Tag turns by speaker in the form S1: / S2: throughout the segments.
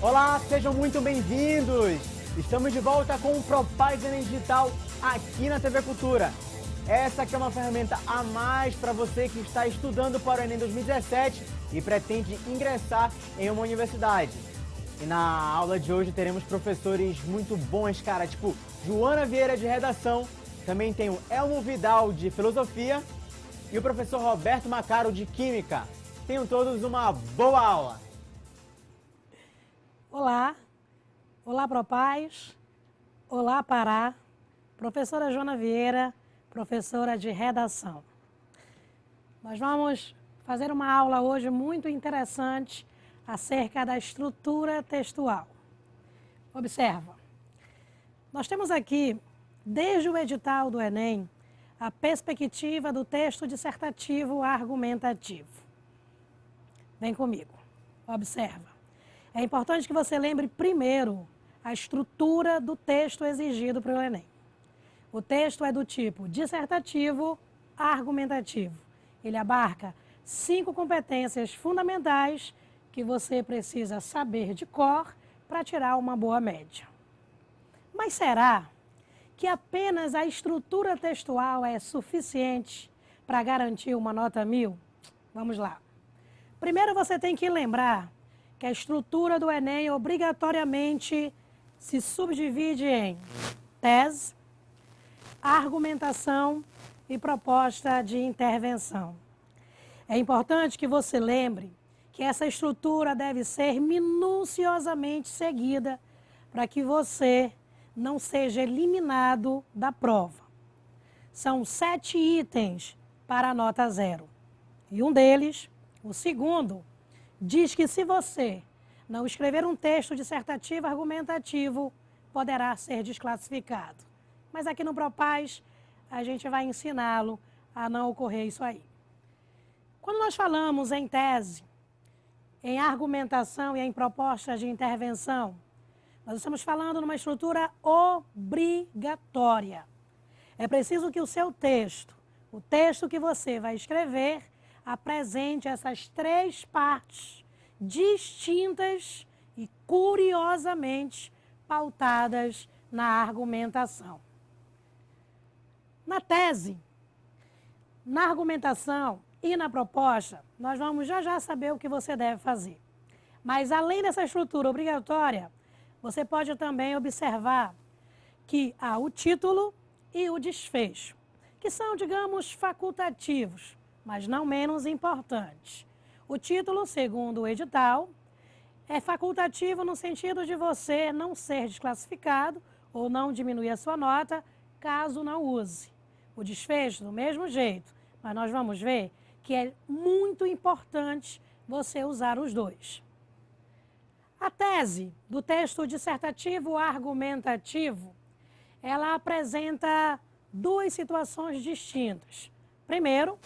S1: Olá, sejam muito bem-vindos! Estamos de volta com o Propaz Enem Digital aqui na TV Cultura. Essa aqui é uma ferramenta a mais para você que está estudando para o Enem 2017 e pretende ingressar em uma universidade. E na aula de hoje teremos professores muito bons, cara, tipo Joana Vieira de Redação, também tem o Elmo Vidal de Filosofia e o professor Roberto Macaro de Química. Tenham todos uma boa aula!
S2: Olá, olá Propaz, olá Pará, professora Joana Vieira, professora de Redação. Nós vamos fazer uma aula hoje muito interessante acerca da estrutura textual. Observa, nós temos aqui, desde o edital do Enem, a perspectiva do texto dissertativo argumentativo. Vem comigo, observa. É importante que você lembre primeiro a estrutura do texto exigido para o Enem. O texto é do tipo dissertativo argumentativo. Ele abarca 5 competências fundamentais que você precisa saber de cor para tirar uma boa média. Mas será que apenas a estrutura textual é suficiente para garantir uma nota 1000? Vamos lá. Primeiro você tem que lembrar que a estrutura do Enem obrigatoriamente se subdivide em tese, argumentação e proposta de intervenção. É importante que você lembre que essa estrutura deve ser minuciosamente seguida para que você não seja eliminado da prova. São 7 itens para a nota 0. E um deles, o segundo, diz que se você não escrever um texto dissertativo argumentativo, poderá ser desclassificado. Mas aqui no Propaz, a gente vai ensiná-lo a não ocorrer isso aí. Quando nós falamos em tese, em argumentação e em propostas de intervenção, nós estamos falando numa estrutura obrigatória. É preciso que o seu texto, o texto que você vai escrever, apresente essas 3 partes distintas e curiosamente pautadas na argumentação. Na tese, na argumentação e na proposta, nós vamos já saber o que você deve fazer. Mas além dessa estrutura obrigatória, você pode também observar que há o título e o desfecho, que são, digamos, facultativos, mas não menos importantes. O título, segundo o edital, é facultativo no sentido de você não ser desclassificado ou não diminuir a sua nota, caso não use. O desfecho, do mesmo jeito, mas nós vamos ver que é muito importante você usar os dois. A tese do texto dissertativo argumentativo, ela apresenta 2 situações distintas. Primeiro,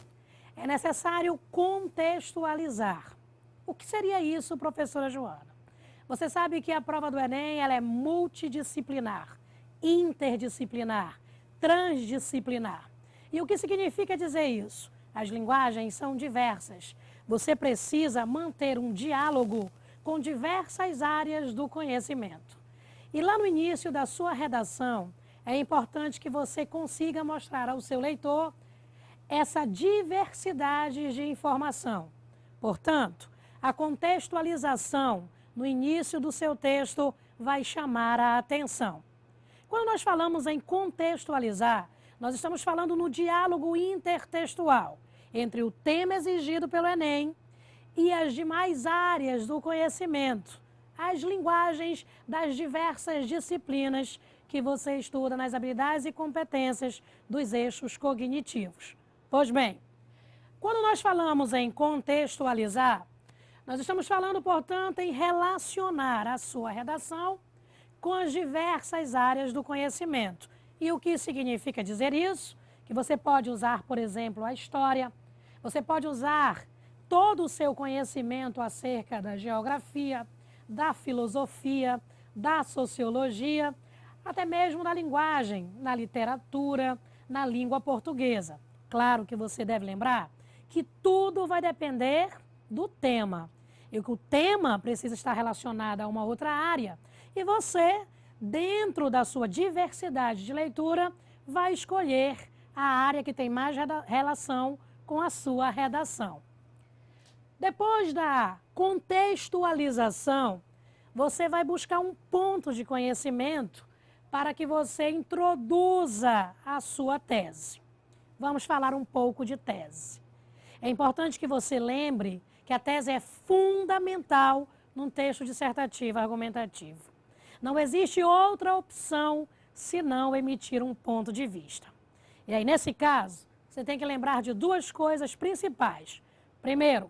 S2: é necessário contextualizar. O que seria isso, professora Joana? Você sabe que a prova do Enem ela é multidisciplinar, interdisciplinar, transdisciplinar. E o que significa dizer isso? As linguagens são diversas. Você precisa manter um diálogo com diversas áreas do conhecimento. E lá no início da sua redação, é importante que você consiga mostrar ao seu leitor essa diversidade de informação. Portanto, a contextualização no início do seu texto vai chamar a atenção. Quando nós falamos em contextualizar, nós estamos falando no diálogo intertextual entre o tema exigido pelo Enem e as demais áreas do conhecimento, as linguagens das diversas disciplinas que você estuda nas habilidades e competências dos eixos cognitivos. Pois bem, quando nós falamos em contextualizar, nós estamos falando, portanto, em relacionar a sua redação com as diversas áreas do conhecimento. E o que significa dizer isso? Que você pode usar, por exemplo, a história, você pode usar todo o seu conhecimento acerca da geografia, da filosofia, da sociologia, até mesmo da linguagem, na literatura, na língua portuguesa. Claro que você deve lembrar que tudo vai depender do tema. e que o tema precisa estar relacionado a uma outra área. E você, dentro da sua diversidade de leitura, vai escolher a área que tem mais relação com a sua redação. Depois da contextualização, você vai buscar um ponto de conhecimento para que você introduza a sua tese. Vamos falar um pouco de tese. É importante que você lembre que a tese é fundamental num texto dissertativo argumentativo. Não existe outra opção senão emitir um ponto de vista. E aí, nesse caso, você tem que lembrar de duas coisas principais. Primeiro,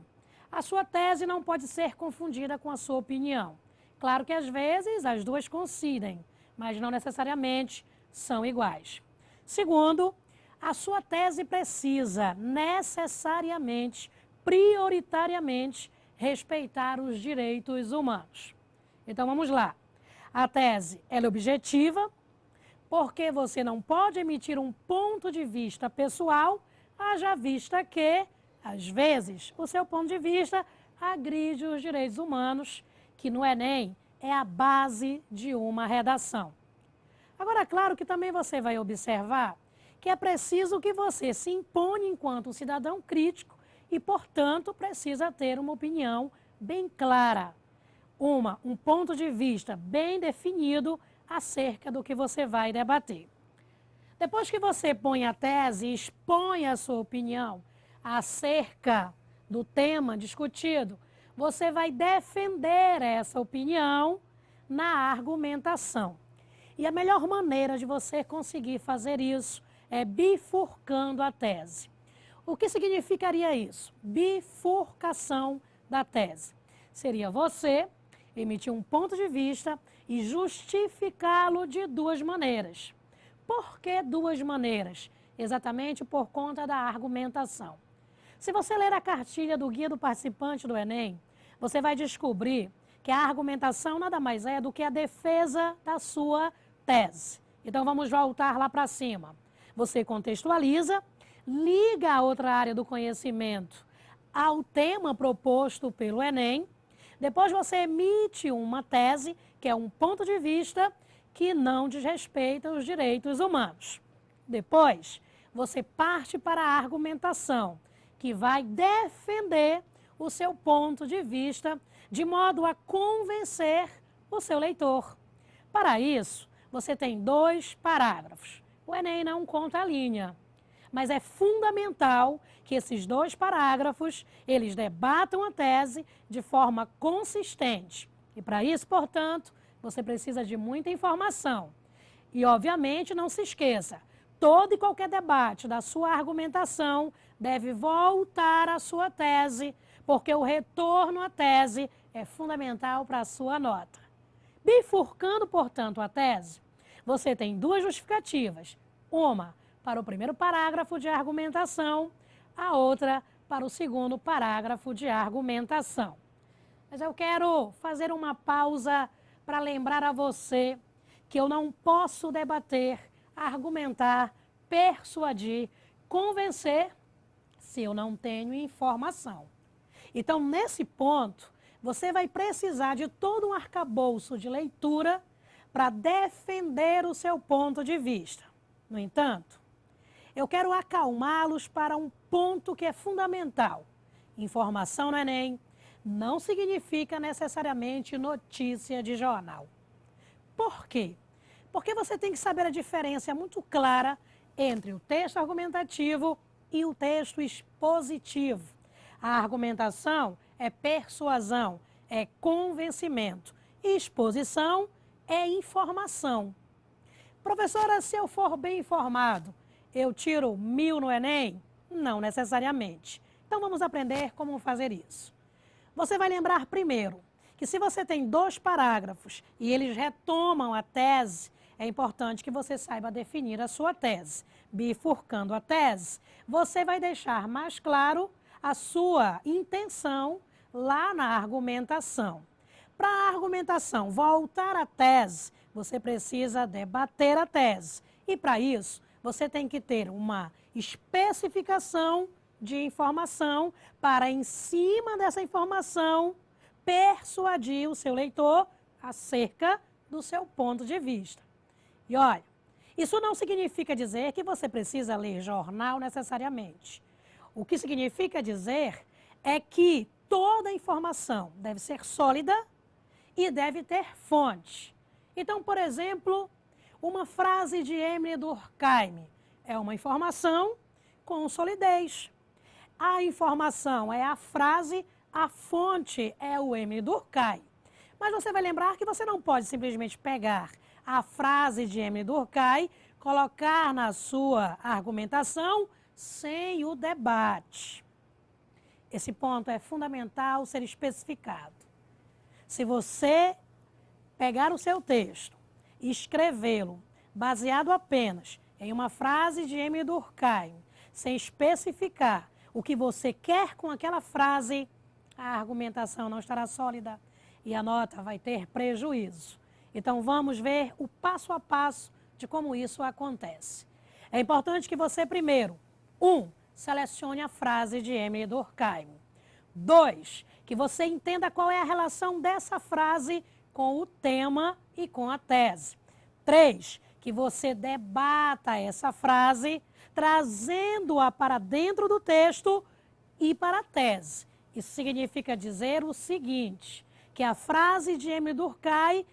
S2: a sua tese não pode ser confundida com a sua opinião. Claro que às vezes as duas coincidem, mas não necessariamente são iguais. Segundo, a sua tese precisa necessariamente, prioritariamente, respeitar os direitos humanos. Então vamos lá. A tese ela é objetiva, porque você não pode emitir um ponto de vista pessoal, haja vista que, às vezes, o seu ponto de vista agride os direitos humanos, que no Enem é a base de uma redação. Agora, claro que também você vai observar que é preciso que você se imponha enquanto um cidadão crítico e, portanto, precisa ter uma opinião bem clara, um ponto de vista bem definido acerca do que você vai debater. Depois que você põe a tese e expõe a sua opinião acerca do tema discutido, você vai defender essa opinião na argumentação. E a melhor maneira de você conseguir fazer isso é bifurcando a tese. O que significaria isso? Bifurcação da tese. Seria você emitir um ponto de vista e justificá-lo de duas maneiras. Por que duas maneiras? Exatamente por conta da argumentação. Se você ler a cartilha do Guia do Participante do Enem, você vai descobrir que a argumentação nada mais é do que a defesa da sua tese. Então vamos voltar lá para cima. Você contextualiza, liga a outra área do conhecimento ao tema proposto pelo Enem. Depois você emite uma tese, que é um ponto de vista que não desrespeita os direitos humanos. Depois, você parte para a argumentação, que vai defender o seu ponto de vista, de modo a convencer o seu leitor. Para isso, você tem 2 parágrafos. O Enem não conta a linha, mas é fundamental que esses 2 parágrafos, eles debatam a tese de forma consistente. E para isso, portanto, você precisa de muita informação. E, obviamente, não se esqueça, todo e qualquer debate da sua argumentação deve voltar à sua tese, porque o retorno à tese é fundamental para a sua nota. Bifurcando, portanto, a tese, você tem 2 justificativas. Uma para o primeiro parágrafo de argumentação, a outra para o segundo parágrafo de argumentação. Mas eu quero fazer uma pausa para lembrar a você que eu não posso debater, argumentar, persuadir, convencer se eu não tenho informação. Então, nesse ponto, você vai precisar de todo um arcabouço de leitura para defender o seu ponto de vista. No entanto, eu quero acalmá-los para um ponto que é fundamental. Informação no Enem não significa necessariamente notícia de jornal. Por quê? Porque você tem que saber a diferença muito clara entre o texto argumentativo e o texto expositivo. A argumentação é persuasão, é convencimento. Exposição é informação. Professora, se eu for bem informado, eu tiro 1000 no Enem? Não necessariamente. Então vamos aprender como fazer isso. Você vai lembrar primeiro que se você tem 2 parágrafos e eles retomam a tese, é importante que você saiba definir a sua tese. Bifurcando a tese, você vai deixar mais claro a sua intenção lá na argumentação. Para a argumentação voltar à tese, você precisa debater a tese. E para isso, você tem que ter uma especificação de informação para, em cima dessa informação, persuadir o seu leitor acerca do seu ponto de vista. E olha, isso não significa dizer que você precisa ler jornal necessariamente. O que significa dizer é que toda informação deve ser sólida e deve ter fonte. Então, por exemplo, uma frase de Emile Durkheim é uma informação com solidez. A informação é a frase, a fonte é o Emile Durkheim. Mas você vai lembrar que você não pode simplesmente pegar a frase de Emile Durkheim, colocar na sua argumentação sem o debate. Esse ponto é fundamental ser especificado. Se você pegar o seu texto e escrevê-lo baseado apenas em uma frase de Emile Durkheim, sem especificar o que você quer com aquela frase, a argumentação não estará sólida e a nota vai ter prejuízo. Então vamos ver o passo a passo de como isso acontece. É importante que você primeiro, selecione a frase de Emile Durkheim. 2, que você entenda qual é a relação dessa frase com o tema e com a tese. 3, que você debata essa frase, trazendo-a para dentro do texto e para a tese. Isso significa dizer o seguinte, que a frase de Emile Durkheim,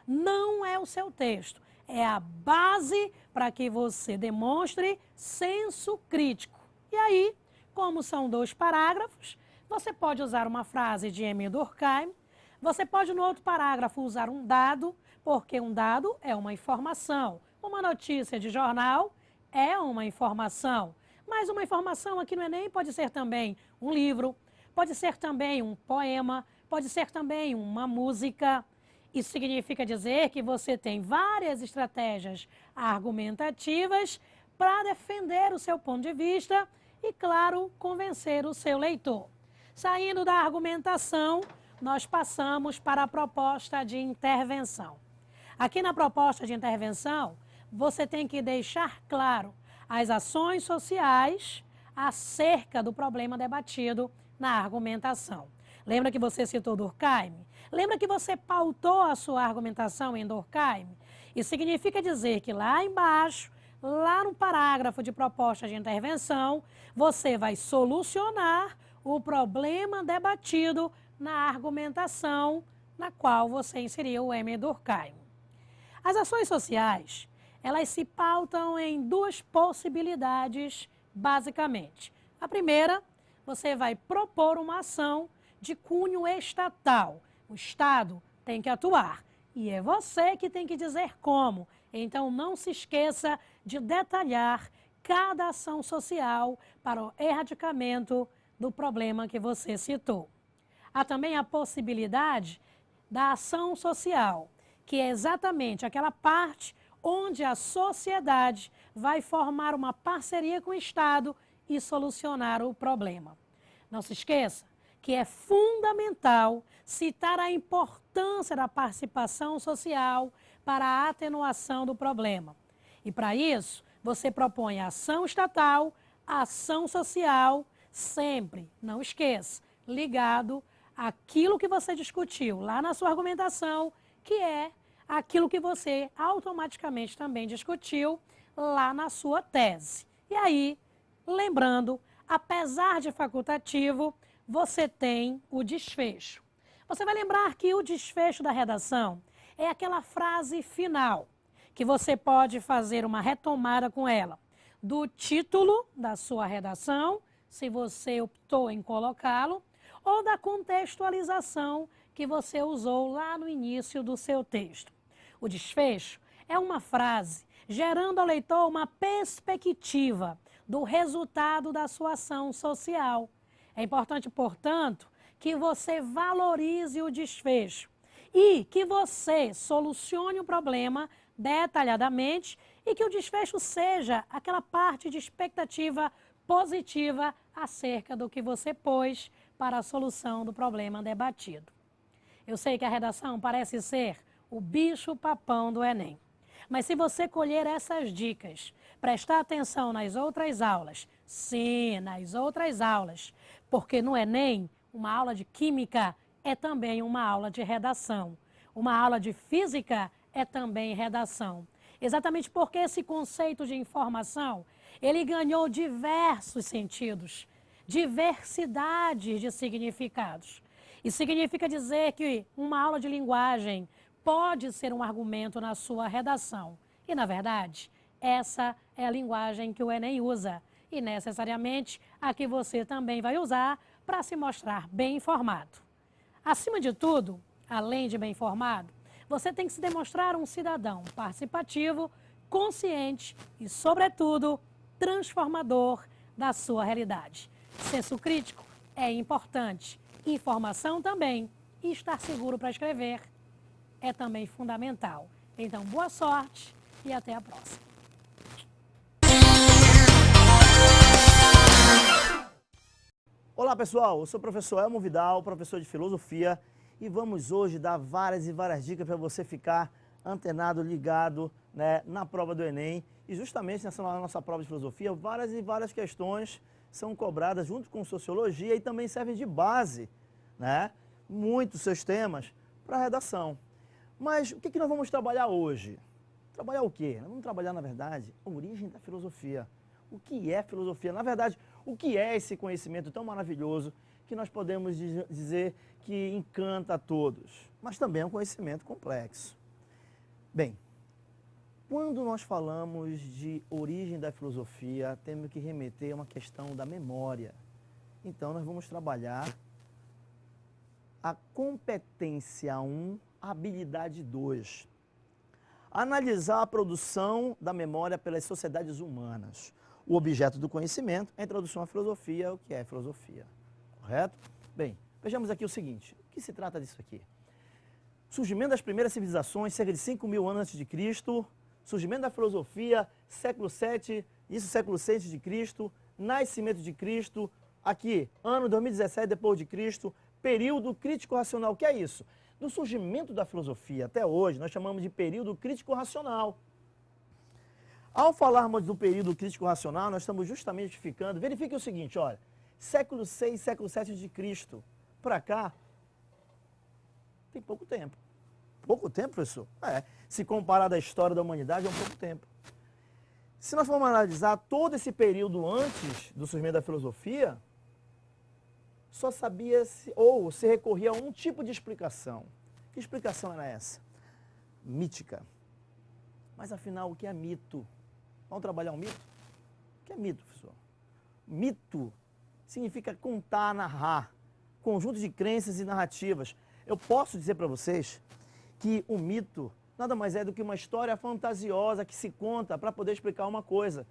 S2: não é o seu texto. É a base para que você demonstre senso crítico. E aí, como são 2 parágrafos, você pode usar uma frase de Emile Durkheim, você pode no outro parágrafo usar um dado, porque um dado é uma informação. Uma notícia de jornal é uma informação. Mas uma informação aqui no Enem pode ser também um livro, pode ser também um poema, pode ser também uma música. Isso significa dizer que você tem várias estratégias argumentativas para defender o seu ponto de vista e, claro, convencer o seu leitor. Saindo da argumentação, nós passamos para a proposta de intervenção. Aqui na proposta de intervenção, você tem que deixar claro as ações sociais acerca do problema debatido na argumentação. Lembra que você citou Durkheim? Lembra que você pautou a sua argumentação em Durkheim? Isso significa dizer que lá embaixo, lá no parágrafo de proposta de intervenção, você vai solucionar o problema debatido na argumentação na qual você inseriu o Emile Durkheim. As ações sociais, elas se pautam em 2 possibilidades, basicamente. A primeira, você vai propor uma ação de cunho estatal. O Estado tem que atuar e é você que tem que dizer como. Então, não se esqueça de detalhar cada ação social para o erradicamento do problema que você citou. Há também a possibilidade da ação social, que é exatamente aquela parte onde a sociedade vai formar uma parceria com o Estado e solucionar o problema. Não se esqueça que é fundamental citar a importância da participação social para a atenuação do problema. E para isso, você propõe a ação estatal, a ação social, sempre, não esqueça, ligado àquilo que você discutiu lá na sua argumentação, que é aquilo que você automaticamente também discutiu lá na sua tese. E aí, lembrando, apesar de facultativo, você tem o desfecho. Você vai lembrar que o desfecho da redação é aquela frase final, que você pode fazer uma retomada com ela, do título da sua redação, se você optou em colocá-lo, ou da contextualização que você usou lá no início do seu texto. O desfecho é uma frase gerando ao leitor uma perspectiva do resultado da sua ação social. É importante, portanto, que você valorize o desfecho e que você solucione o problema detalhadamente e que o desfecho seja aquela parte de expectativa positiva acerca do que você pôs para a solução do problema debatido. Eu sei que a redação parece ser o bicho-papão do Enem, mas se você colher essas dicas, prestar atenção nas outras aulas, sim, nas outras aulas, porque no Enem uma aula de química é também uma aula de redação. Uma aula de física é também redação. Exatamente porque esse conceito de informação, ele ganhou diversos sentidos, diversidade de significados. Isso significa dizer que uma aula de linguagem pode ser um argumento na sua redação. E, na verdade, essa é a linguagem que o Enem usa. E, necessariamente, a que você também vai usar para se mostrar bem informado. Acima de tudo, além de bem informado, você tem que se demonstrar um cidadão participativo, consciente e, sobretudo, transformador da sua realidade. Senso crítico é importante, informação também, e estar seguro para escrever é também fundamental. Então, boa sorte e até a próxima.
S3: Olá pessoal, eu sou o professor Elmo Vidal, professor de filosofia, e vamos hoje dar várias e várias dicas para você ficar antenado, ligado, né, na prova do Enem. E justamente nessa nossa prova de filosofia, várias e várias questões são cobradas junto com sociologia e também servem de base, né, muitos seus temas para a redação. Mas o que nós vamos trabalhar hoje? Trabalhar o quê? Nós vamos trabalhar, na verdade, a origem da filosofia. O que é filosofia? Na verdade, o que é esse conhecimento tão maravilhoso que nós podemos dizer que encanta a todos, mas também é um conhecimento complexo. Bem, quando nós falamos de origem da filosofia, temos que remeter a uma questão da memória. Então, nós vamos trabalhar a competência 1, habilidade 2. Analisar a produção da memória pelas sociedades humanas. O objeto do conhecimento é a introdução à filosofia, o que é filosofia, correto? Bem, vejamos aqui o seguinte, o que se trata disso aqui? Surgimento das primeiras civilizações, cerca de 5.000 anos antes de Cristo, surgimento da filosofia, século 7, isso século 6 de Cristo, nascimento de Cristo, aqui, ano 2017 depois de Cristo, período crítico-racional, o que é isso? Do surgimento da filosofia até hoje, nós chamamos de período crítico-racional. Ao falarmos do período crítico-racional, nós estamos justamente ficando, verifique o seguinte, olha, século 6, século 7 de Cristo, para cá, tem pouco tempo. Pouco tempo, professor? Se comparar da história da humanidade, é um pouco tempo. Se nós formos analisar todo esse período antes do surgimento da filosofia, só sabia-se, ou se recorria a um tipo de explicação. Que explicação era essa? Mítica. Mas afinal, o que é mito? Vamos trabalhar um mito? O que é mito, professor? Mito significa contar, narrar, conjunto de crenças e narrativas. Eu posso dizer para vocês que o mito nada mais é do que uma história fantasiosa que se conta para poder explicar uma coisa.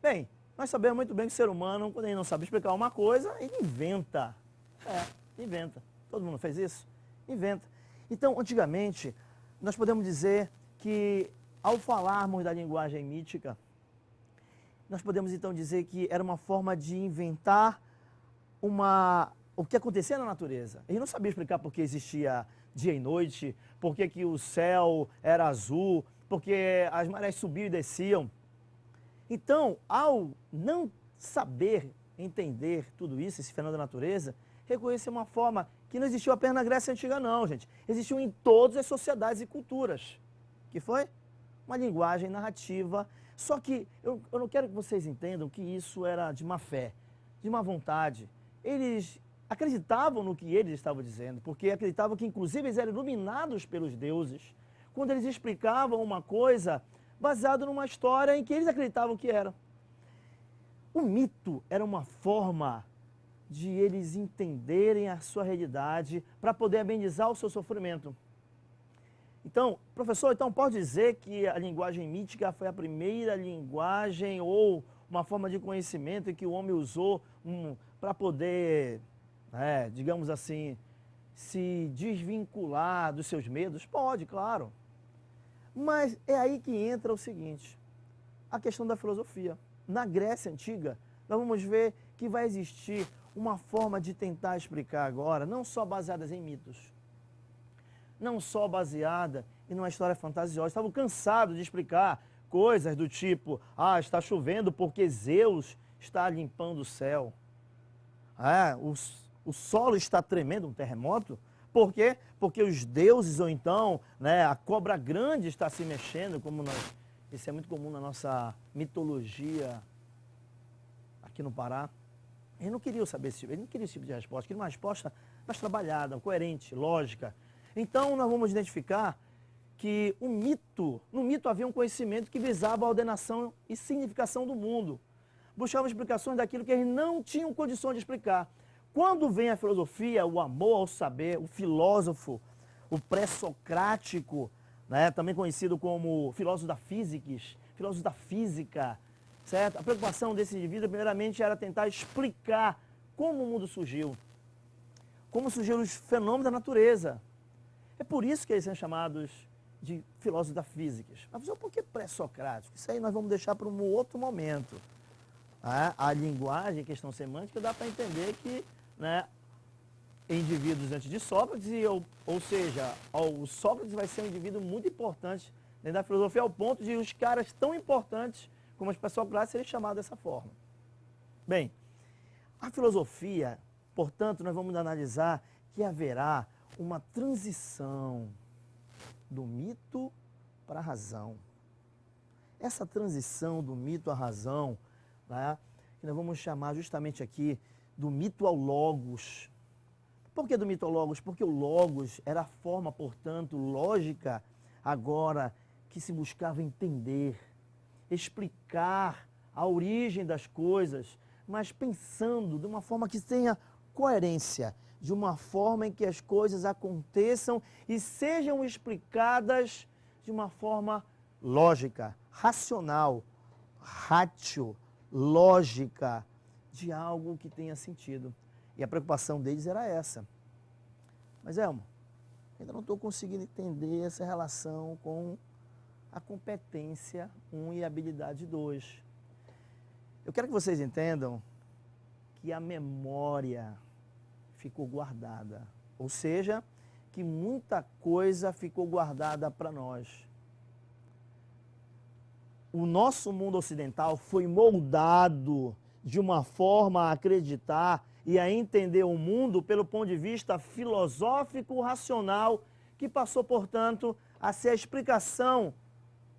S3: Bem, nós sabemos muito bem que o ser humano, quando ele não sabe explicar uma coisa, ele inventa. Inventa. Todo mundo fez isso? Inventa. Então, antigamente, nós podemos dizer que, ao falarmos da linguagem mítica, nós podemos então dizer que era uma forma de inventar o que acontecia na natureza. Ele não sabia explicar por que existia dia e noite, por que o céu era azul, porque as marés subiam e desciam. Então, ao não saber entender tudo isso, esse fenômeno da natureza, reconhecer uma forma que não existiu apenas na Grécia Antiga não, gente. Existiu em todas as sociedades e culturas. Que foi? Uma linguagem narrativa. Só que eu não quero que vocês entendam que isso era de má fé, de má vontade. Eles acreditavam no que eles estavam dizendo, porque acreditavam que inclusive eles eram iluminados pelos deuses, quando eles explicavam uma coisa baseada numa história em que eles acreditavam que era. O mito era uma forma de eles entenderem a sua realidade para poder amenizar o seu sofrimento. Então, professor, então pode dizer que a linguagem mítica foi a primeira linguagem ou uma forma de conhecimento que o homem usou para poder, digamos assim, se desvincular dos seus medos? Pode, claro. Mas é aí que entra o seguinte, a questão da filosofia. Na Grécia Antiga, nós vamos ver que vai existir uma forma de tentar explicar agora, não só baseadas em mitos, não só baseada em uma história fantasiosa. Estavam cansados de explicar coisas do tipo, está chovendo porque Zeus está limpando o céu. o solo está tremendo, um terremoto. Por quê? Porque os deuses, ou então, né, a cobra grande está se mexendo, como isso é muito comum na nossa mitologia aqui no Pará. Eles não queriam saber eles não queriam esse tipo de resposta, queriam uma resposta mais trabalhada, coerente, lógica. Então nós vamos identificar que no mito havia um conhecimento que visava a ordenação e significação do mundo. Buscavam explicações daquilo que eles não tinham condições de explicar. Quando vem a filosofia, o amor ao saber, o filósofo, o pré-socrático, né, também conhecido como filósofo da física, certo? A preocupação desse indivíduo, primeiramente, era tentar explicar como o mundo surgiu, como surgiram os fenômenos da natureza. É por isso que eles são chamados de filósofos da física. Mas por que pré-socrático? Isso aí nós vamos deixar para um outro momento. A linguagem, a questão semântica, dá para entender que, né, indivíduos antes de Sócrates, ou seja, o Sócrates vai ser um indivíduo muito importante dentro da filosofia, ao ponto de os caras tão importantes como as pessoas clássicas serem chamados dessa forma. Bem, a filosofia, portanto, nós vamos analisar que haverá uma transição do mito para a razão. Essa transição do mito à razão, né, que nós vamos chamar justamente aqui do mito ao logos. Por que do mito ao logos? Porque o logos era a forma, portanto, lógica, agora, que se buscava entender, explicar a origem das coisas, mas pensando de uma forma que tenha coerência, de uma forma em que as coisas aconteçam e sejam explicadas de uma forma lógica, racional, ratio, lógica, de algo que tenha sentido. E a preocupação deles era essa. Mas, Elmo, ainda não estou conseguindo entender essa relação com a competência 1 e a habilidade 2. Eu quero que vocês entendam que a memória ficou guardada. Ou seja, que muita coisa ficou guardada para nós. O nosso mundo ocidental foi moldado de uma forma a acreditar e a entender o mundo pelo ponto de vista filosófico, racional, que passou, portanto, a ser a explicação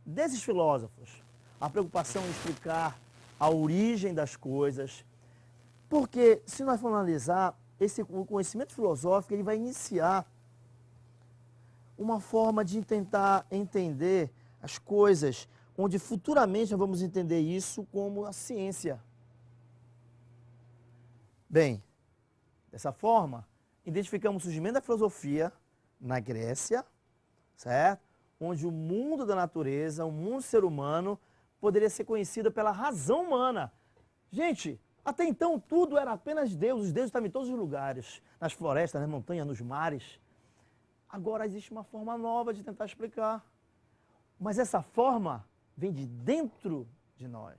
S3: desses filósofos. A preocupação em explicar a origem das coisas. Porque, se nós formos analisar, o conhecimento filosófico ele vai iniciar uma forma de tentar entender as coisas, onde futuramente nós vamos entender isso como a ciência. Bem, dessa forma, identificamos o surgimento da filosofia na Grécia, certo? Onde o mundo da natureza, o mundo do ser humano, poderia ser conhecido pela razão humana. Gente, até então tudo era apenas Deus, os deuses estavam em todos os lugares, nas florestas, nas montanhas, nos mares. Agora existe uma forma nova de tentar explicar. Mas essa forma vem de dentro de nós.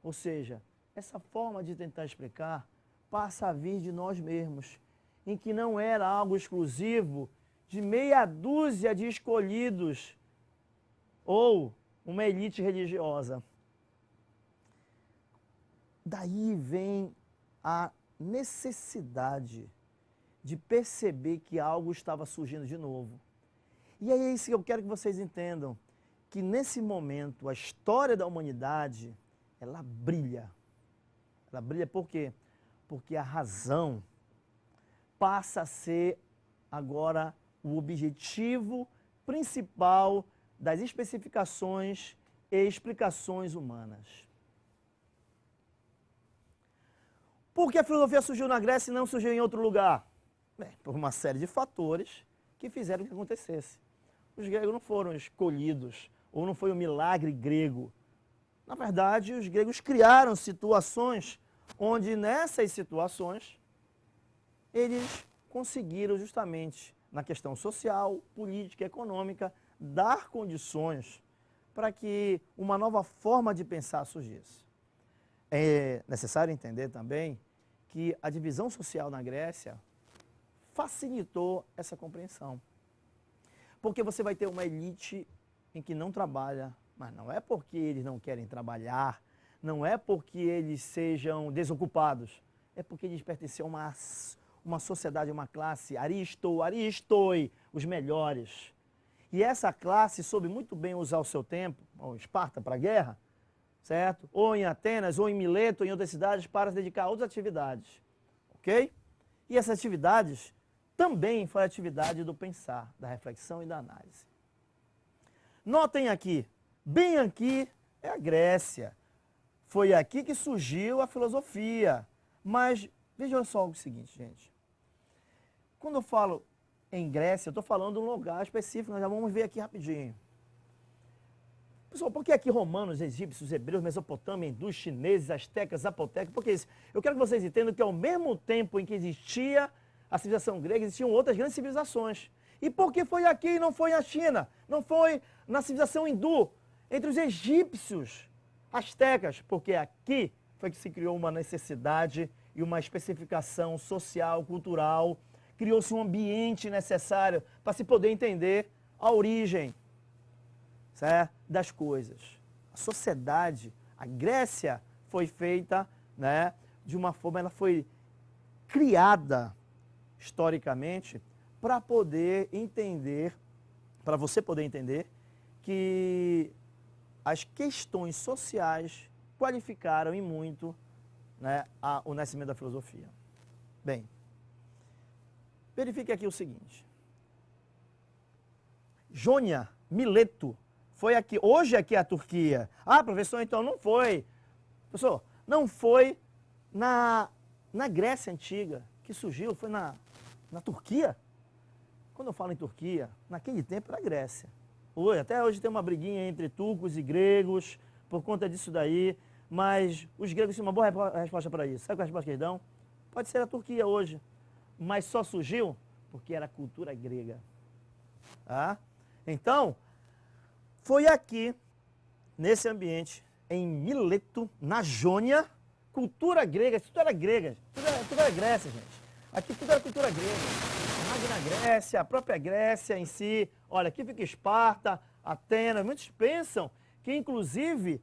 S3: Ou seja, essa forma de tentar explicar passa a vir de nós mesmos, em que não era algo exclusivo de meia dúzia de escolhidos ou uma elite religiosa. Daí vem a necessidade de perceber que algo estava surgindo de novo. E é isso que eu quero que vocês entendam, que nesse momento a história da humanidade, ela brilha. Ela brilha por quê? Porque a razão passa a ser agora o objetivo principal das especificações e explicações humanas. Por que a filosofia surgiu na Grécia e não surgiu em outro lugar? Bem, por uma série de fatores que fizeram que acontecesse. Os gregos não foram escolhidos, ou não foi um milagre grego. Na verdade, os gregos criaram situações onde nessas situações eles conseguiram justamente na questão social, política e econômica dar condições para que uma nova forma de pensar surgisse. É necessário entender também que a divisão social na Grécia facilitou essa compreensão. Porque você vai ter uma elite em que não trabalha, mas não é porque eles não querem trabalhar, não é porque eles sejam desocupados, É porque eles pertenciam a uma sociedade, uma classe, aristoi, os melhores. E essa classe soube muito bem usar o seu tempo, ou Esparta para a guerra, certo? Ou em Atenas, ou em Mileto, ou em outras cidades, para se dedicar a outras atividades, ok? E essas atividades também foi a atividade do pensar, da reflexão e da análise. Notem aqui, bem aqui é a Grécia. Foi aqui que surgiu a filosofia. Mas vejam só o seguinte, gente. Quando eu falo em Grécia, eu estou falando de um lugar específico, nós já vamos ver aqui rapidinho. Pessoal, por que aqui romanos, egípcios, hebreus, mesopotâmia, hindus, chineses, astecas, zapotecas? Por que isso? Eu quero que vocês entendam que ao mesmo tempo em que existia a civilização grega, existiam outras grandes civilizações. E por que foi aqui e não foi na China? Não foi na civilização hindu, entre os egípcios, astecas? Porque aqui foi que se criou uma necessidade e uma especificação social, cultural. Criou-se um ambiente necessário para se poder entender a origem, certo, das coisas. A sociedade, a Grécia foi feita, né, de uma forma, ela foi criada historicamente para poder entender, para você poder entender que as questões sociais qualificaram e muito, né, o nascimento da filosofia. Bem, verifique aqui o seguinte. Jônia, Mileto, foi aqui, hoje aqui é a Turquia. Ah, professor, então não foi. Professor, não foi na Grécia Antiga que surgiu, foi na Turquia. Quando eu falo em Turquia, naquele tempo era Grécia. Até hoje tem uma briguinha entre turcos e gregos por conta disso daí, mas os gregos têm uma boa resposta para isso. Sabe qual é a resposta que eles dão? Pode ser a Turquia hoje, mas só surgiu porque era cultura grega. Tá? Então, foi aqui, nesse ambiente, em Mileto, na Jônia, cultura grega, tudo era grega, tudo era Grécia, gente. Aqui tudo era cultura grega. A Magna Grécia, a própria Grécia em si. Olha, aqui fica Esparta, Atenas. Muitos pensam que, inclusive,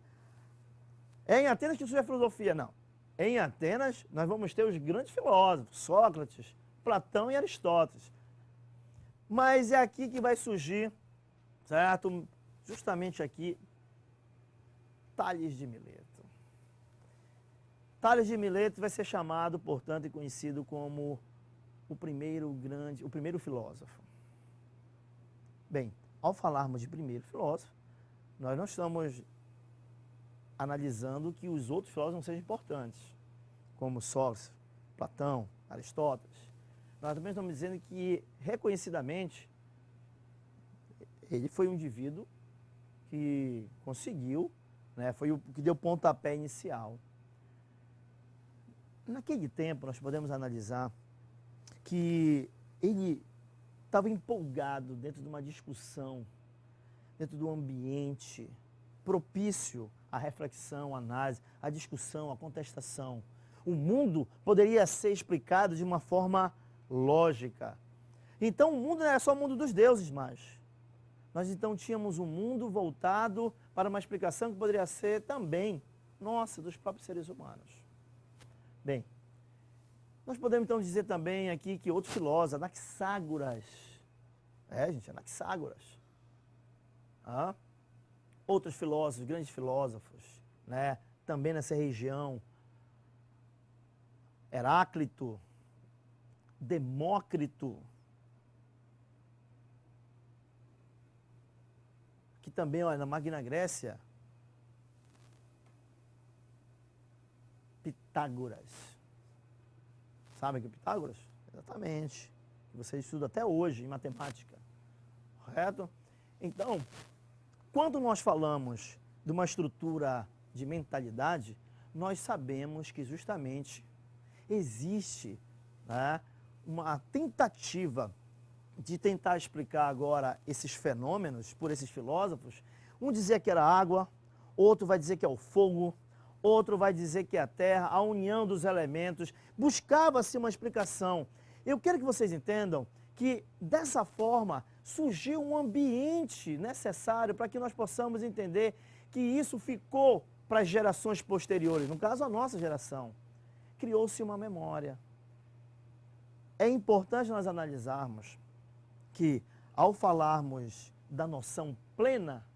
S3: é em Atenas que surge a filosofia. Não. Em Atenas, nós vamos ter os grandes filósofos, Sócrates, Platão e Aristóteles. Mas é aqui que vai surgir, certo? Justamente aqui, Tales de Mileto. Tales de Mileto vai ser chamado, portanto, e conhecido como o primeiro filósofo. Bem, ao falarmos de primeiro filósofo, nós não estamos analisando que os outros filósofos não sejam importantes, como Sócrates, Platão, Aristóteles. Nós também estamos dizendo que, reconhecidamente, ele foi um indivíduo que conseguiu, né, foi o que deu pontapé inicial. Naquele tempo, nós podemos analisar que ele estava empolgado dentro de uma discussão, dentro de um ambiente propício à reflexão, à análise, à discussão, à contestação. O mundo poderia ser explicado de uma forma lógica. Então, o mundo não era só o mundo dos deuses mais. Nós, então, tínhamos um mundo voltado para uma explicação que poderia ser também nossa, dos próprios seres humanos. Bem, nós podemos então dizer também aqui que outros filósofos, Anaxágoras, Anaxágoras, outros filósofos, grandes filósofos, né, também nessa região, Heráclito, Demócrito, que também, olha, na Magna Grécia, Pitágoras. Sabe que é Pitágoras? Exatamente. Você estuda até hoje em matemática. Correto? Então, quando nós falamos de uma estrutura de mentalidade, nós sabemos que justamente existe, né, uma tentativa de tentar explicar agora esses fenômenos por esses filósofos. Um dizia que era água, outro vai dizer que é o fogo, outro vai dizer que é a terra, a união dos elementos. Buscava-se uma explicação. Eu quero que vocês entendam que, dessa forma, surgiu um ambiente necessário para que nós possamos entender que isso ficou para as gerações posteriores, no caso, a nossa geração. criou-se uma memória. É importante nós analisarmos que, ao falarmos da noção plena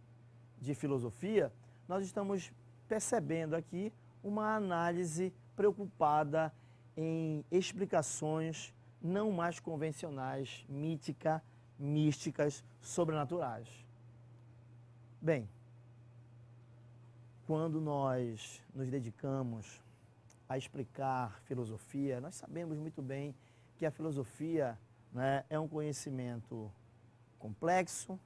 S3: de filosofia, nós estamos percebendo aqui uma análise preocupada em explicações não mais convencionais, místicas, sobrenaturais. Bem, quando nós nos dedicamos a explicar filosofia, nós sabemos muito bem que a filosofia, né, é um conhecimento complexo,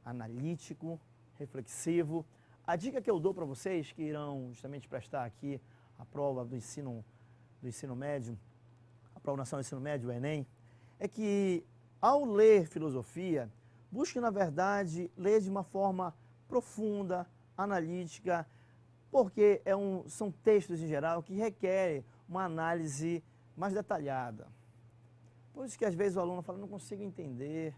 S3: analítico, reflexivo. A dica que eu dou para vocês que irão justamente prestar aqui a prova do ensino médio, a prova nacional do ensino médio, o Enem, é que ao ler filosofia, busque na verdade ler de uma forma profunda, analítica, porque são textos em geral que requerem uma análise mais detalhada. Por isso que às vezes o aluno fala, não consigo entender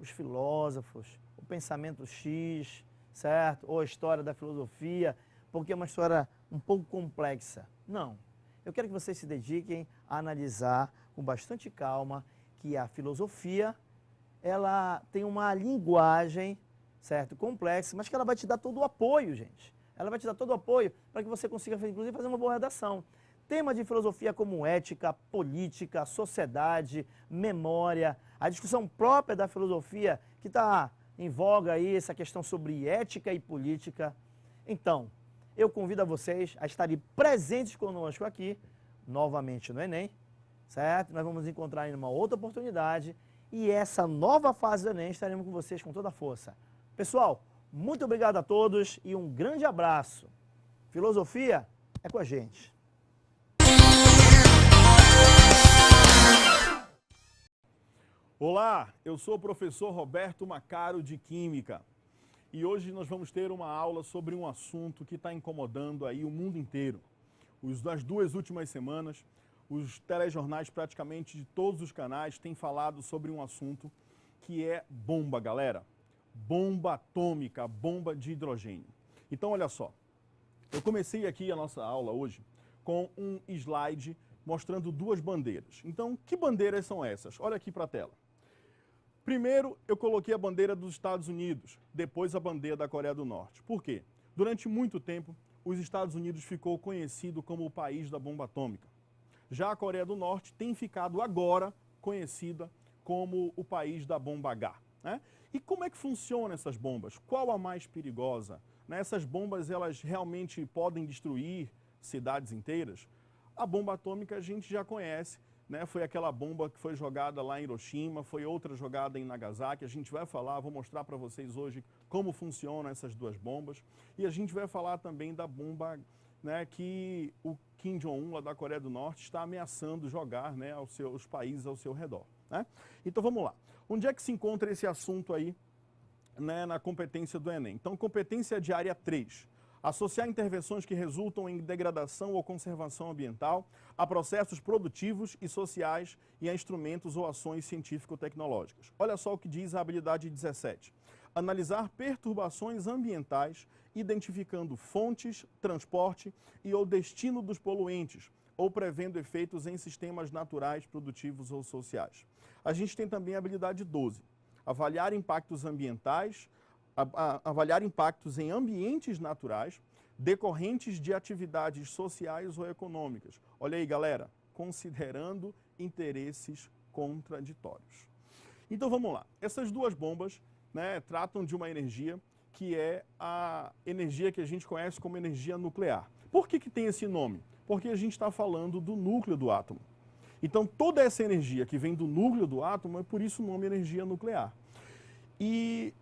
S3: os filósofos, o pensamento X, certo? Ou a história da filosofia, porque é uma história um pouco complexa. Não. Eu quero que vocês se dediquem a analisar com bastante calma que a filosofia, ela tem uma linguagem, certo? Complexa, mas que ela vai te dar todo o apoio, gente. Ela vai te dar todo o apoio para que você consiga, inclusive, fazer uma boa redação. Temas de filosofia como ética, política, sociedade, memória, a discussão própria da filosofia, que está em voga aí, essa questão sobre ética e política. Então, eu convido a vocês a estarem presentes conosco aqui, novamente no Enem, certo? Nós vamos nos encontrar em uma outra oportunidade e essa nova fase do Enem estaremos com vocês com toda a força. Pessoal, muito obrigado a todos e um grande abraço. Filosofia é com a gente.
S4: Olá, eu sou o professor Roberto Macaro de Química e hoje nós vamos ter uma aula sobre um assunto que está incomodando aí o mundo inteiro. Nas 2 últimas semanas, os telejornais praticamente de todos os canais têm falado sobre um assunto que é bomba, galera. Bomba atômica, bomba de hidrogênio. Então, olha só, eu comecei aqui a nossa aula hoje com um slide mostrando 2 bandeiras. Então, que bandeiras são essas? Olha aqui para a tela. Primeiro, eu coloquei a bandeira dos Estados Unidos, depois a bandeira da Coreia do Norte. Por quê? Durante muito tempo, os Estados Unidos ficou conhecido como o país da bomba atômica. Já a Coreia do Norte tem ficado agora conhecida como o país da bomba H, né? E como é que funcionam essas bombas? Qual a mais perigosa? Essas bombas, elas realmente podem destruir cidades inteiras? A bomba atômica a gente já conhece, né? Foi aquela bomba que foi jogada lá em Hiroshima, foi outra jogada em Nagasaki. A gente vai falar, vou mostrar para vocês hoje como funcionam essas 2 bombas. E a gente vai falar também da bomba, né, que o Kim Jong-un, lá da Coreia do Norte, está ameaçando jogar, né, aos países ao seu redor, né? Então vamos lá. Onde é que se encontra esse assunto aí, né, na competência do Enem? Então, competência de área 3. Associar intervenções que resultam em degradação ou conservação ambiental a processos produtivos e sociais e a instrumentos ou ações científico-tecnológicas. Olha só o que diz a habilidade 17. Analisar perturbações ambientais, identificando fontes, transporte e ou destino dos poluentes, ou prevendo efeitos em sistemas naturais, produtivos ou sociais. A gente tem também a habilidade 12. Avaliar impactos ambientais, avaliar impactos em ambientes naturais decorrentes de atividades sociais ou econômicas. Olha aí, galera, considerando interesses contraditórios. Então vamos lá. Essas 2 bombas, né, tratam de uma energia que é a energia que a gente conhece como energia nuclear. Por que tem esse nome? Porque a gente está falando do núcleo do átomo. Então toda essa energia que vem do núcleo do átomo é por isso o nome energia nuclear. E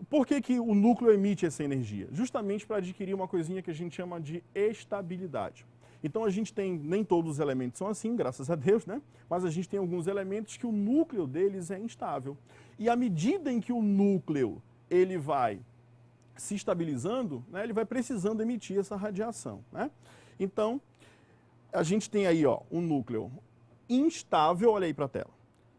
S4: por que o núcleo emite essa energia? Justamente para adquirir uma coisinha que a gente chama de estabilidade. Então a gente tem, nem todos os elementos são assim, graças a Deus, né? Mas a gente tem alguns elementos que o núcleo deles é instável. E à medida em que o núcleo ele vai se estabilizando, né, ele vai precisando emitir essa radiação, né? Então, a gente tem aí, ó, um núcleo instável, olha aí para a tela,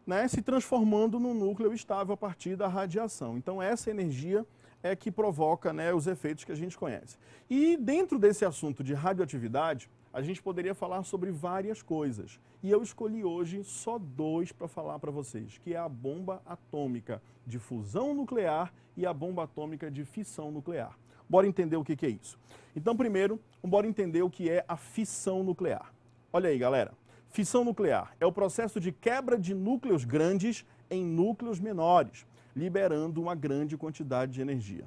S4: né, se transformando num núcleo estável a partir da radiação. Então, essa energia é que provoca, né, os efeitos que a gente conhece. E dentro desse assunto de radioatividade, a gente poderia falar sobre várias coisas. E eu escolhi hoje só 2 para falar para vocês, que é a bomba atômica de fusão nuclear e a bomba atômica de fissão nuclear. Bora entender o que é isso. Então, primeiro, bora entender o que é a fissão nuclear. Olha aí, galera. Fissão nuclear é o processo de quebra de núcleos grandes em núcleos menores, liberando uma grande quantidade de energia.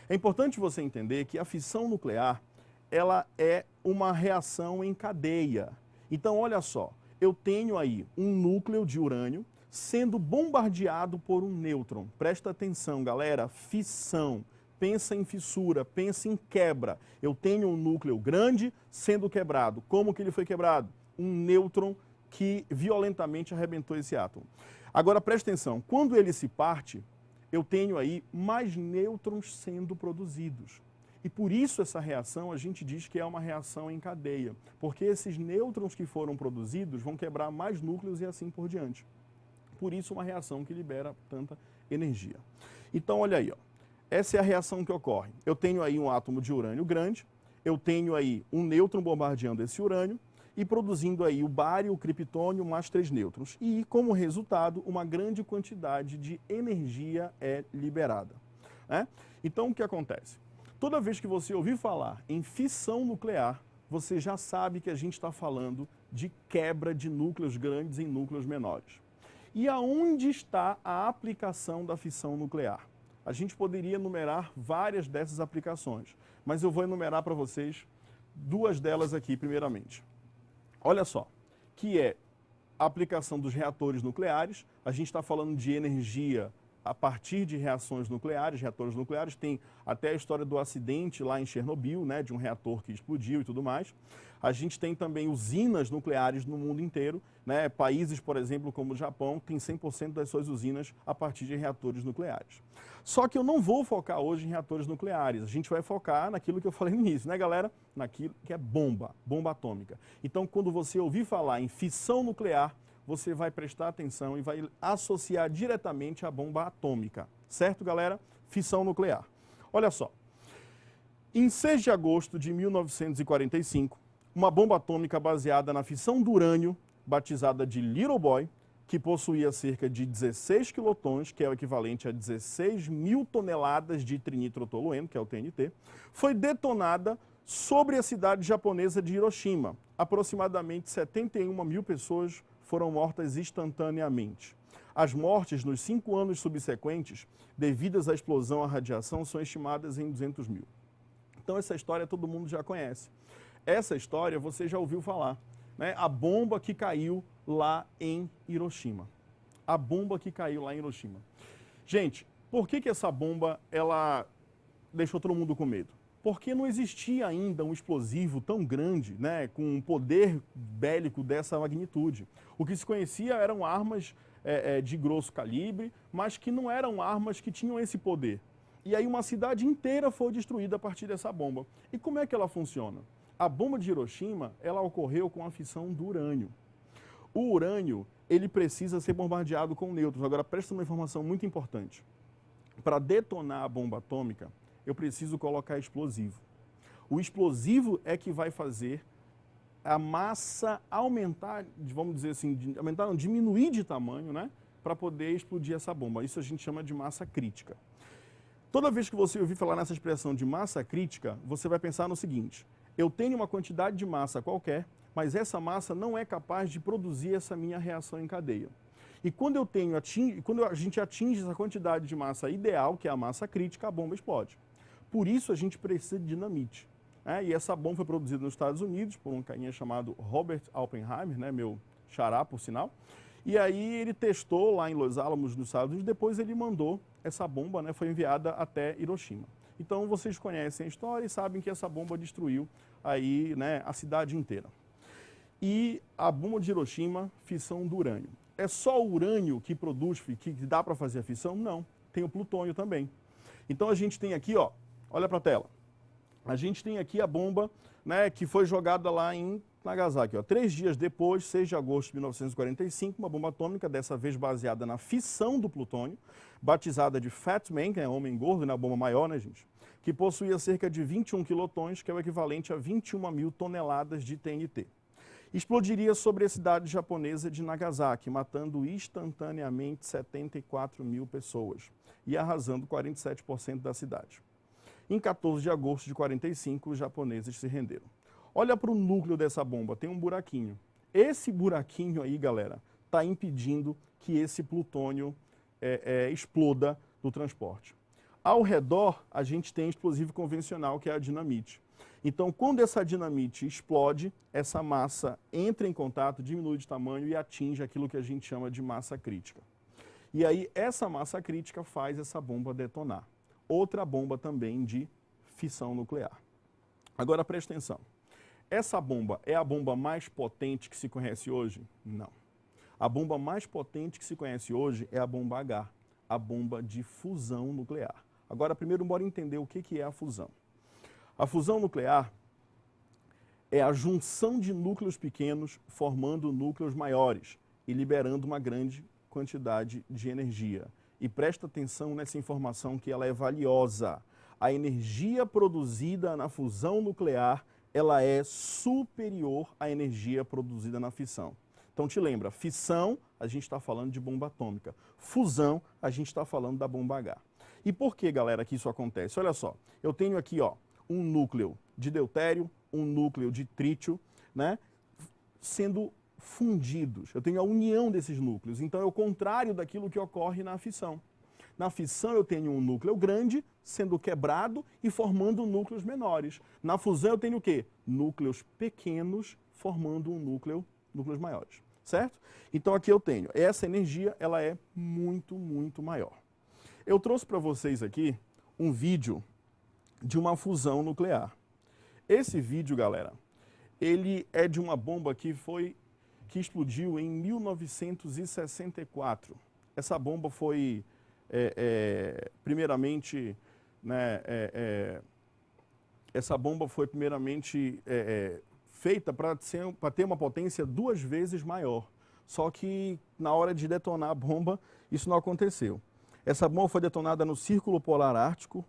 S4: É importante você entender que a fissão nuclear, ela é uma reação em cadeia. Então, olha só, eu tenho aí um núcleo de urânio sendo bombardeado por um nêutron. Presta atenção, galera, fissão. Pensa em fissura, pensa em quebra. Eu tenho um núcleo grande sendo quebrado. Como que ele foi quebrado? Um nêutron que violentamente arrebentou esse átomo. Agora, presta atenção, quando ele se parte, eu tenho aí mais nêutrons sendo produzidos. E por isso essa reação a gente diz que é uma reação em cadeia, porque esses nêutrons que foram produzidos vão quebrar mais núcleos e assim por diante. Por isso uma reação que libera tanta energia. Então olha aí, ó. Essa é a reação que ocorre. Eu tenho aí um átomo de urânio grande, eu tenho aí um nêutron bombardeando esse urânio e produzindo aí o bário, o criptônio, mais 3 nêutrons. E como resultado, uma grande quantidade de energia é liberada, né? Então o que acontece? Toda vez que você ouvir falar em fissão nuclear, você já sabe que a gente está falando de quebra de núcleos grandes em núcleos menores. E aonde está a aplicação da fissão nuclear? A gente poderia enumerar várias dessas aplicações, mas eu vou enumerar para vocês 2 delas aqui primeiramente. Olha só, que é a aplicação dos reatores nucleares. A gente está falando de energia a partir de reações nucleares, reatores nucleares. Tem até a história do acidente lá em Chernobyl, né, de um reator que explodiu e tudo mais. A gente tem também usinas nucleares no mundo inteiro, né? Países, por exemplo, como o Japão, tem 100% das suas usinas a partir de reatores nucleares. Só que eu não vou focar hoje em reatores nucleares, a gente vai focar naquilo que eu falei no início, né, galera? Naquilo que é bomba atômica. Então, quando você ouvir falar em fissão nuclear, você vai prestar atenção e vai associar diretamente à bomba atômica. Certo, galera? Fissão nuclear. Olha só. Em 6 de agosto de 1945, uma bomba atômica baseada na fissão do urânio, batizada de Little Boy, que possuía cerca de 16 quilotons, que é o equivalente a 16 mil toneladas de trinitrotolueno, que é o TNT, foi detonada sobre a cidade japonesa de Hiroshima. Aproximadamente 71 mil pessoas foram mortas instantaneamente. As mortes nos 5 anos subsequentes, devidas à explosão à radiação, são estimadas em 200 mil. Então essa história todo mundo já conhece. Essa história você já ouviu falar, né? A bomba que caiu lá em Hiroshima. A bomba que caiu lá em Hiroshima. Gente, por que essa bomba ela deixou todo mundo com medo? Porque não existia ainda um explosivo tão grande, né, com um poder bélico dessa magnitude. O que se conhecia eram armas de grosso calibre, mas que não eram armas que tinham esse poder. E aí uma cidade inteira foi destruída a partir dessa bomba. E como é que ela funciona? A bomba de Hiroshima, ela ocorreu com a fissão do urânio. O urânio, ele precisa ser bombardeado com nêutrons. Agora, presta uma informação muito importante. Para detonar a bomba atômica, eu preciso colocar explosivo. O explosivo é que vai fazer a massa aumentar, vamos dizer assim, diminuir de tamanho, né, para poder explodir essa bomba. Isso a gente chama de massa crítica. Toda vez que você ouvir falar nessa expressão de massa crítica, você vai pensar no seguinte: eu tenho uma quantidade de massa qualquer, mas essa massa não é capaz de produzir essa minha reação em cadeia. E quando a gente atinge essa quantidade de massa ideal, que é a massa crítica, a bomba explode. Por isso a gente precisa de dinamite. E essa bomba foi produzida nos Estados Unidos por um carinha chamado Robert Oppenheimer, né, meu xará, por sinal. E aí ele testou lá em Los Alamos, nos Estados Unidos, depois ele mandou essa bomba, né, foi enviada até Hiroshima. Então vocês conhecem a história e sabem que essa bomba destruiu aí, né, a cidade inteira. E a bomba de Hiroshima, fissão do urânio. É só o urânio que produz, que dá para fazer a fissão? Não, tem o plutônio também. Então a gente tem aqui, ó, olha para a tela. A gente tem aqui a bomba né, que foi jogada lá em Nagasaki. Ó. 3 dias depois, 6 de agosto de 1945, uma bomba atômica, dessa vez baseada na fissão do plutônio, batizada de Fat Man, que é homem gordo, né, a bomba maior, né, gente? Que possuía cerca de 21 quilotons, que é o equivalente a 21 mil toneladas de TNT. Explodiria sobre a cidade japonesa de Nagasaki, matando instantaneamente 74 mil pessoas e arrasando 47% da cidade. Em 14 de agosto de 45, os japoneses se renderam. Olha para o núcleo dessa bomba, tem um buraquinho. Esse buraquinho aí, galera, está impedindo que esse plutônio exploda no transporte. Ao redor, a gente tem explosivo convencional, que é a dinamite. Então, quando essa dinamite explode, essa massa entra em contato, diminui de tamanho e atinge aquilo que a gente chama de massa crítica. E aí, essa massa crítica faz essa bomba detonar. Outra bomba também de fissão nuclear. Agora, presta atenção. Essa bomba é a bomba mais potente que se conhece hoje? Não. A bomba mais potente que se conhece hoje é a bomba H, a bomba de fusão nuclear. Agora, primeiro, bora entender o que é a fusão. A fusão nuclear é a junção de núcleos pequenos formando núcleos maiores e liberando uma grande quantidade de energia. E presta atenção nessa informação que ela é valiosa. A energia produzida na fusão nuclear, ela é superior à energia produzida na fissão. Então te lembra, fissão, a gente está falando de bomba atômica. Fusão, a gente está falando da bomba H. E por que, galera, que isso acontece? Olha só, eu tenho aqui, ó, um núcleo de deutério, um núcleo de trítio, né, sendo fundidos. Eu tenho a união desses núcleos. Então é o contrário daquilo que ocorre na fissão. Na fissão eu tenho um núcleo grande sendo quebrado e formando núcleos menores. Na fusão eu tenho o quê? Núcleos pequenos formando núcleos maiores, certo? Então aqui eu tenho, essa energia, ela é muito, muito maior. Eu trouxe para vocês aqui um vídeo de uma fusão nuclear. Esse vídeo, galera, ele é de uma bomba que explodiu em 1964. Essa bomba foi, primeiramente, né, feita para ter uma potência 2 vezes maior. Só que na hora de detonar a bomba, isso não aconteceu. Essa bomba foi detonada no Círculo Polar Ártico,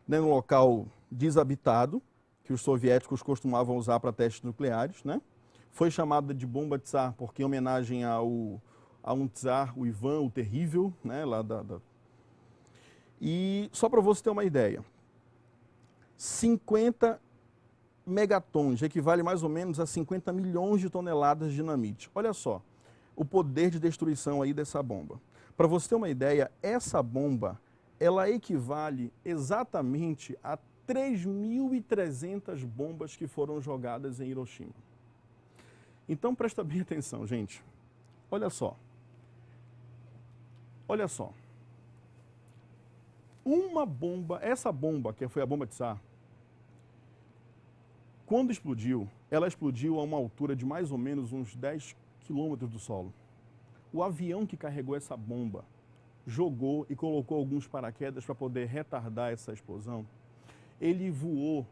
S4: né, num local desabitado, que os soviéticos costumavam usar para testes nucleares, né? Foi chamada de bomba tsar, porque em homenagem a um tsar, o Ivan, o Terrível, né? E só para você ter uma ideia, 50 megatons equivale mais ou menos a 50 milhões de toneladas de dinamite. Olha só o poder de destruição aí dessa bomba. Para você ter uma ideia, essa bomba, ela equivale exatamente a 3.300 bombas que foram jogadas em Hiroshima. Então presta bem atenção, gente. Olha só. Olha só. Uma bomba, essa bomba, que foi a bomba Tsar, quando explodiu, ela explodiu a uma altura de mais ou menos uns 10 quilômetros do solo. O avião que carregou essa bomba jogou e colocou alguns paraquedas para poder retardar essa explosão. Ele voou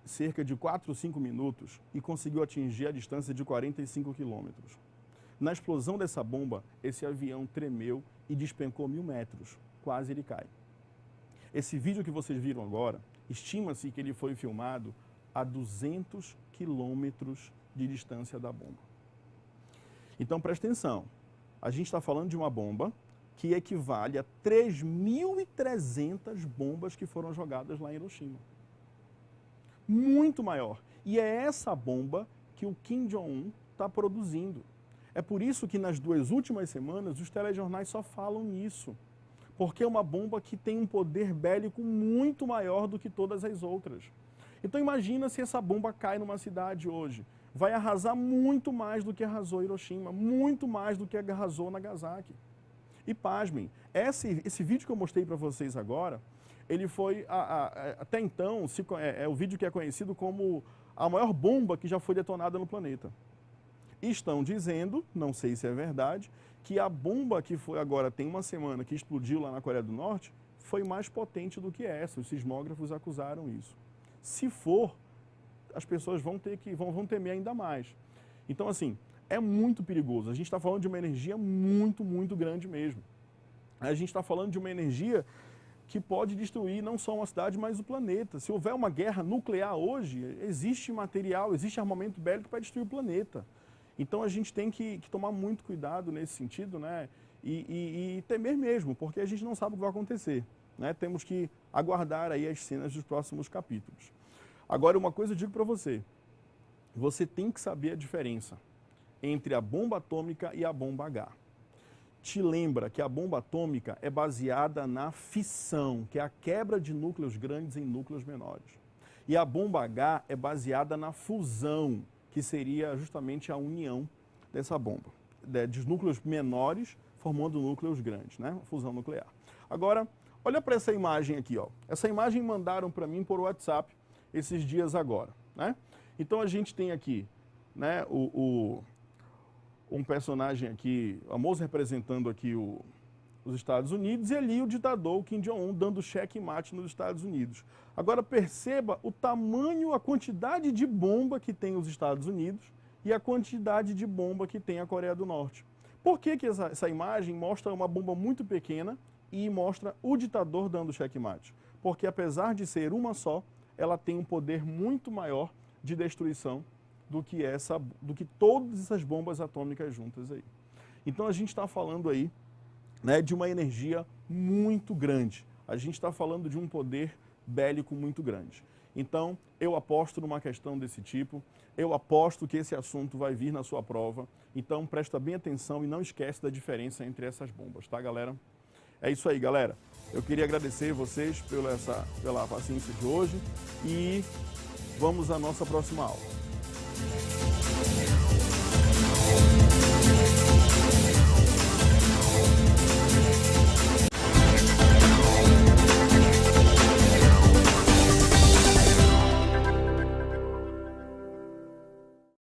S4: cerca de 4 ou 5 minutos e conseguiu atingir a distância de 45 quilômetros. Na explosão dessa bomba, esse avião tremeu e despencou 1.000 metros. Quase ele cai. Esse vídeo que vocês viram agora, estima-se que ele foi filmado a 200 quilômetros de distância da bomba. Então presta atenção, a gente está falando de uma bomba que equivale a 3.300 bombas que foram jogadas lá em Hiroshima. Muito maior. E é essa bomba que o Kim Jong-un está produzindo. É por isso que nas 2 últimas semanas os telejornais só falam nisso. Porque é uma bomba que tem um poder bélico muito maior do que todas as outras. Então imagina se essa bomba cai numa cidade hoje. Vai arrasar muito mais do que arrasou Hiroshima, muito mais do que arrasou Nagasaki. E pasmem, esse vídeo que eu mostrei para vocês agora, ele foi, até então, é o vídeo que é conhecido como a maior bomba que já foi detonada no planeta. E estão dizendo, não sei se é verdade, que a bomba que foi agora, tem uma semana, que explodiu lá na Coreia do Norte, foi mais potente do que essa. Os sismógrafos acusaram isso. Se for, as pessoas vão temer ainda mais. Então, assim, é muito perigoso. A gente está falando de uma energia muito, muito grande mesmo. A gente está falando de uma energia que pode destruir não só uma cidade, mas o planeta. Se houver uma guerra nuclear hoje, existe material, existe armamento bélico para destruir o planeta. Então a gente tem que tomar muito cuidado nesse sentido, né? E temer mesmo, porque a gente não sabe o que vai acontecer, né? Temos que aguardar aí as cenas dos próximos capítulos. Agora, uma coisa eu digo para você, você tem que saber a diferença entre a bomba atômica e a bomba H. Te lembra que a bomba atômica é baseada na fissão, que é a quebra de núcleos grandes em núcleos menores. E a bomba H é baseada na fusão, que seria justamente a união dessa bomba, dos núcleos menores formando núcleos grandes, né? Fusão nuclear. Agora, olha para essa imagem aqui, ó. Essa imagem mandaram para mim por WhatsApp esses dias agora, né? Então a gente tem aqui, né, um personagem aqui, famoso, representando aqui os Estados Unidos, e ali o ditador Kim Jong-un dando checkmate nos Estados Unidos. Agora perceba o tamanho, a quantidade de bomba que tem os Estados Unidos e a quantidade de bomba que tem a Coreia do Norte. Por que essa imagem mostra uma bomba muito pequena e mostra o ditador dando checkmate? Porque apesar de ser uma só, ela tem um poder muito maior de destruição do que todas essas bombas atômicas juntas aí. Então a gente está falando aí, né, de uma energia muito grande. A gente está falando de um poder bélico muito grande. Então eu aposto numa questão desse tipo, eu aposto que esse assunto vai vir na sua prova. Então presta bem atenção e não esquece da diferença entre essas bombas, tá, galera? É isso aí, galera. Eu queria agradecer vocês pela paciência de hoje e vamos à nossa próxima aula.